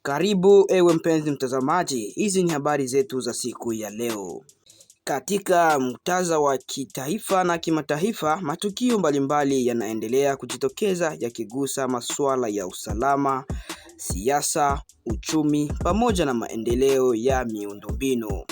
Karibu ewe mpenzi mtazamaji, hizi ni habari zetu za siku ya leo. Katika muktadha wa kitaifa na kimataifa, matukio mbalimbali yanaendelea kujitokeza yakigusa masuala ya usalama, siasa, uchumi pamoja na maendeleo ya miundombinu.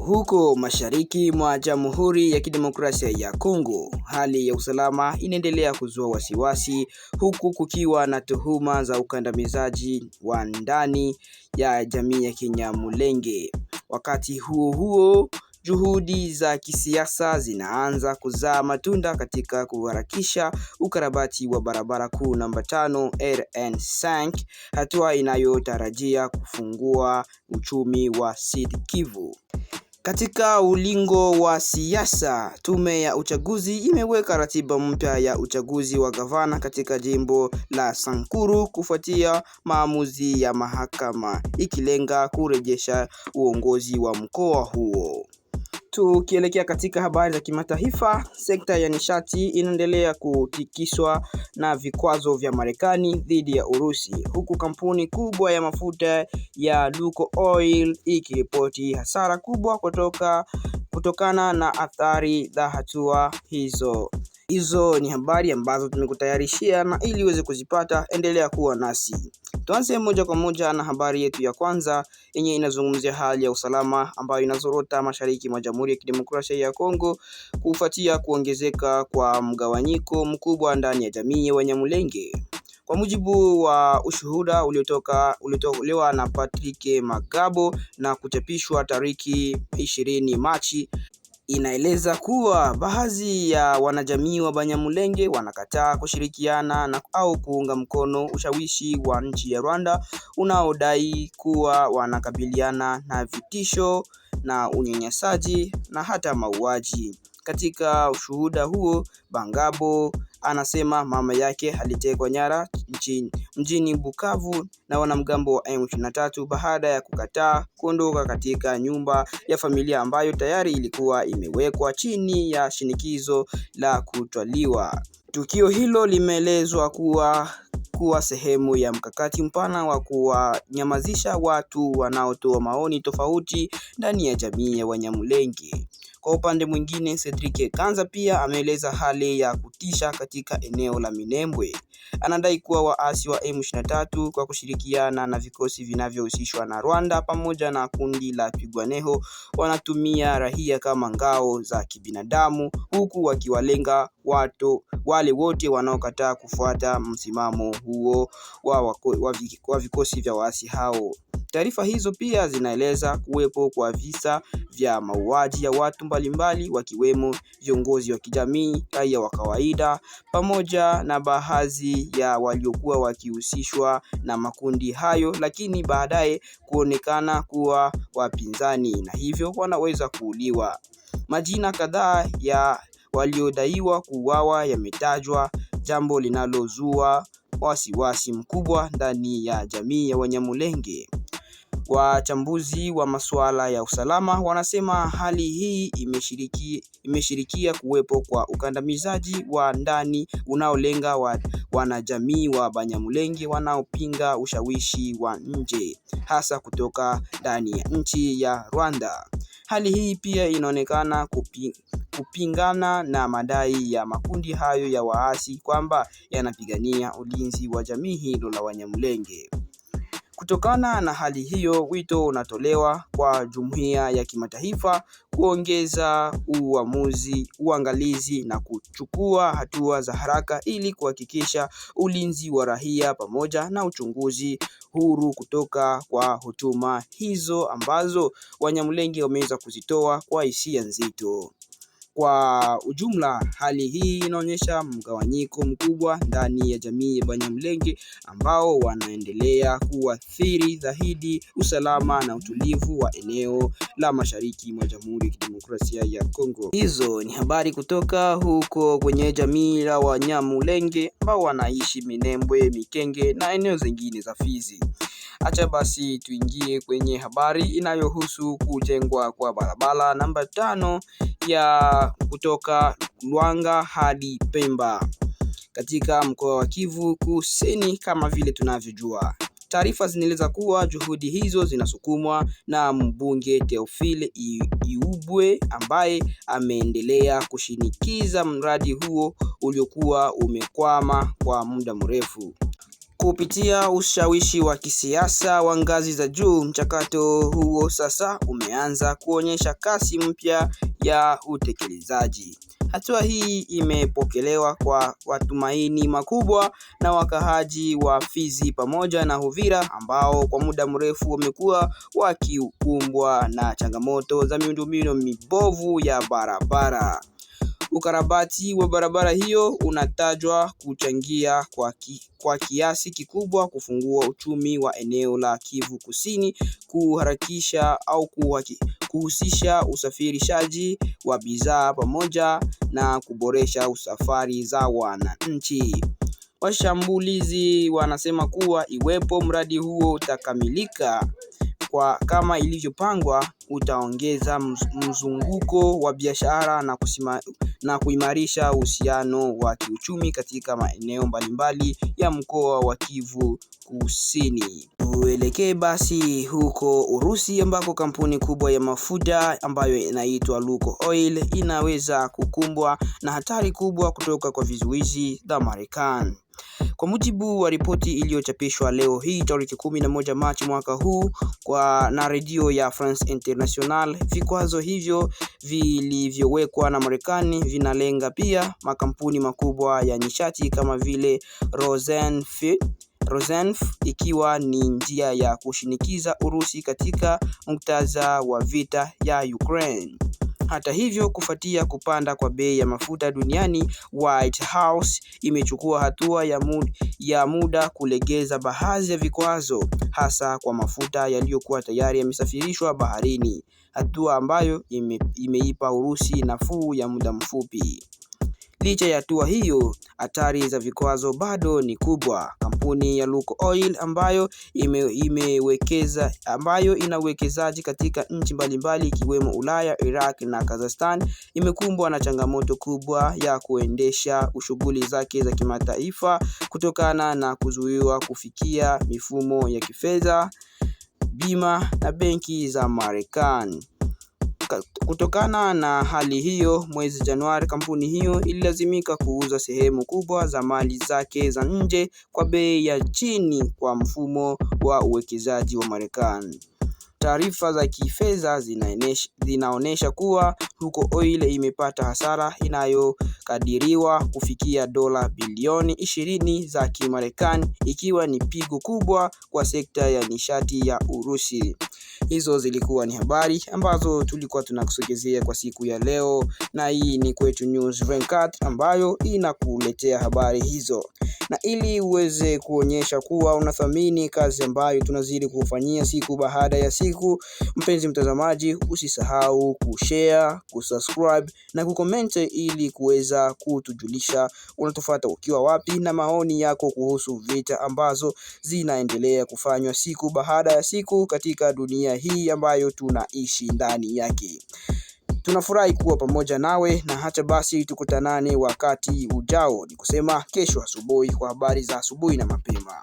Huko mashariki mwa Jamhuri ya Kidemokrasia ya Kongo, hali ya usalama inaendelea kuzua wasiwasi huku kukiwa na tuhuma za ukandamizaji wa ndani ya jamii ya Kinyamulenge. Wakati huo huo, juhudi za kisiasa zinaanza kuzaa matunda katika kuharakisha ukarabati wa barabara kuu namba 5 RN5, hatua inayotarajia kufungua uchumi wa Sud Kivu. Katika ulingo wa siasa, tume ya uchaguzi imeweka ratiba mpya ya uchaguzi wa gavana katika jimbo la Sankuru kufuatia maamuzi ya mahakama, ikilenga kurejesha uongozi wa mkoa huo. Tukielekea katika habari za kimataifa, sekta ya nishati inaendelea kutikiswa na vikwazo vya Marekani dhidi ya Urusi, huku kampuni kubwa ya mafuta ya Lukoil ikiripoti hasara kubwa kutokana na athari za hatua hizo. Hizo ni habari ambazo tumekutayarishia, na ili uweze kuzipata endelea kuwa nasi. Tuanze moja kwa moja na habari yetu ya kwanza yenye inazungumzia hali ya usalama ambayo inazorota mashariki mwa Jamhuri ya Kidemokrasia ya Kongo kufuatia kuongezeka kwa mgawanyiko mkubwa ndani ya jamii ya Wanyamulenge. Kwa mujibu wa ushuhuda uliotolewa na Patrick Magabo na kuchapishwa tariki 20 Machi, inaeleza kuwa baadhi ya wanajamii wa Banyamulenge wanakataa kushirikiana au kuunga mkono ushawishi wa nchi ya Rwanda unaodai kuwa wanakabiliana na vitisho na unyanyasaji na hata mauaji. Katika ushuhuda huo, Bangabo anasema mama yake alitekwa nyara mjini Bukavu na wanamgambo wa M23 baada ya kukataa kuondoka katika nyumba ya familia ambayo tayari ilikuwa imewekwa chini ya shinikizo la kutwaliwa. Tukio hilo limeelezwa kuwa sehemu ya mkakati mpana wa kuwanyamazisha watu wanaotoa maoni tofauti ndani ya jamii ya Wanyamulenge. Kwa upande mwingine, Cedric Kanza pia ameeleza hali ya kutisha katika eneo la Minembwe. Anadai kuwa waasi wa M23 kwa kushirikiana na vikosi vinavyohusishwa na Rwanda pamoja na kundi la Twirwaneho wanatumia raia kama ngao za kibinadamu, huku wakiwalenga wale wote wanaokataa kufuata msimamo huo wa vikosi vya waasi hao. Taarifa hizo pia zinaeleza kuwepo kwa visa vya mauaji ya watu mbalimbali wakiwemo viongozi wa kijamii, raia wa kawaida pamoja na baadhi ya waliokuwa wakihusishwa na makundi hayo, lakini baadaye kuonekana kuwa wapinzani na hivyo wanaweza kuuliwa. Majina kadhaa ya waliodaiwa kuuawa yametajwa, jambo linalozua wasiwasi mkubwa ndani ya jamii ya Wanyamulenge. Wachambuzi wa masuala ya usalama wanasema hali hii imeshirikia kuwepo kwa ukandamizaji wa ndani unaolenga wanajamii wa Banyamulenge wanaopinga ushawishi wa nje, hasa kutoka ndani ya nchi ya Rwanda. Hali hii pia inaonekana kupingana na madai ya makundi hayo ya waasi kwamba yanapigania ulinzi wa jamii hilo la Wanyamulenge. Kutokana na hali hiyo, wito unatolewa kwa jumuiya ya kimataifa kuongeza uangalizi na kuchukua hatua za haraka ili kuhakikisha ulinzi wa raia pamoja na uchunguzi huru kutoka kwa hutuma hizo ambazo Wanyamulenge wameweza kuzitoa kwa hisia nzito. Kwa ujumla, hali hii inaonyesha mgawanyiko mkubwa ndani ya jamii ya Banyamulenge ambao wanaendelea kuathiri zaidi usalama na utulivu wa eneo la mashariki mwa Jamhuri ya Kidemokrasia ya Kongo. Hizo ni habari kutoka huko kwenye jamii la Wanyamulenge ambao wanaishi Minembwe, Mikenge na eneo zingine za Fizi. Acha basi tuingie kwenye habari inayohusu kujengwa kwa barabara namba 5 ya kutoka Luanga hadi Pemba katika mkoa wa Kivu Kusini. Kama vile tunavyojua, Taarifa zinaeleza kuwa juhudi hizo zinasukumwa na mbunge Theophile Iubwe ambaye ameendelea kushinikiza mradi huo uliokuwa umekwama kwa muda mrefu. Kupitia ushawishi wa kisiasa wa ngazi za juu, mchakato huo sasa umeanza kuonyesha kasi mpya ya utekelezaji. Hatua hii imepokelewa kwa matumaini makubwa na wakaaji wa Fizi pamoja na Uvira ambao kwa muda mrefu wamekuwa wakikumbwa na changamoto za miundombinu mibovu ya barabara. Ukarabati wa barabara hiyo unatajwa kuchangia kwa kiasi kikubwa kufungua uchumi wa eneo la Kivu Kusini, kuharakisha au kuhusisha usafirishaji wa bidhaa pamoja na kuboresha usafiri za wananchi. Washambulizi wanasema kuwa iwepo mradi huo utakamilika kama ilivyopangwa, utaongeza mzunguko wa biashara na kuimarisha uhusiano wa kiuchumi katika maeneo mbalimbali ya mkoa wa Kivu Kusini. Tuelekee basi huko Urusi ambako kampuni kubwa ya mafuta ambayo inaitwa Lukoil inaweza kukumbwa na hatari kubwa kutoka kwa vizuizi vya Marekani. Kwa mujibu wa ripoti iliyochapishwa leo hii tarehe 11 Machi mwaka huu na redio ya France International, vikwazo hivyo vilivyowekwa na Marekani vinalenga pia makampuni makubwa ya nishati kama vile Rosneft, ikiwa ni njia ya kushinikiza Urusi katika muktadha wa vita ya Ukraine. Hata hivyo, kufuatia kupanda kwa bei ya mafuta duniani, White House imechukua hatua ya muda kulegeza baadhi ya vikwazo, hasa kwa mafuta yaliyokuwa tayari yamesafirishwa baharini, hatua ambayo imeipa Urusi nafuu ya muda mfupi. Licha ya hatua hiyo, hatari za vikwazo bado ni kubwa. Kampuni ya Lukoil ambayo ina uwekezaji katika nchi mbalimbali ikiwemo Ulaya, Iraq na Kazakhstan imekumbwa na changamoto kubwa ya kuendesha shughuli zake za kimataifa kutokana na kuzuiwa kufikia mifumo ya kifedha, bima na benki za Marekani. Kutokana na hali hiyo, mwezi Januari kampuni hiyo ililazimika kuuza sehemu kubwa za mali zake za nje kwa bei ya chini kwa mfumo wa uwekezaji wa Marekani. Taarifa za kifedha zinaonesha kuwa Lukoil imepata hasara inayokadiriwa kufikia dola bilioni 20 za Kimarekani, ikiwa ni pigo kubwa kwa sekta ya nishati ya Urusi. Hizo zilikuwa ni habari ambazo tulikuwa tunakusogezea kwa siku ya leo, na hii ni Kwetu News 24 ambayo inakuletea habari hizo. Na ili uweze kuonyesha kuwa unathamini kazi ambayo tunazidi kufanyia siku baada ya siku, mpenzi mtazamaji, usisahau kushare, kusubscribe na kucomment ili kuweza kutujulisha unatufuata ukiwa wapi na maoni yako kuhusu vita ambazo zinaendelea kufanywa siku baada ya siku katika dunia hii ambayo tunaishi ndani yake. Tunafurahi kuwa pamoja nawe, na hata basi tukutanane wakati ujao, ni kusema kesho asubuhi kwa habari za asubuhi na mapema.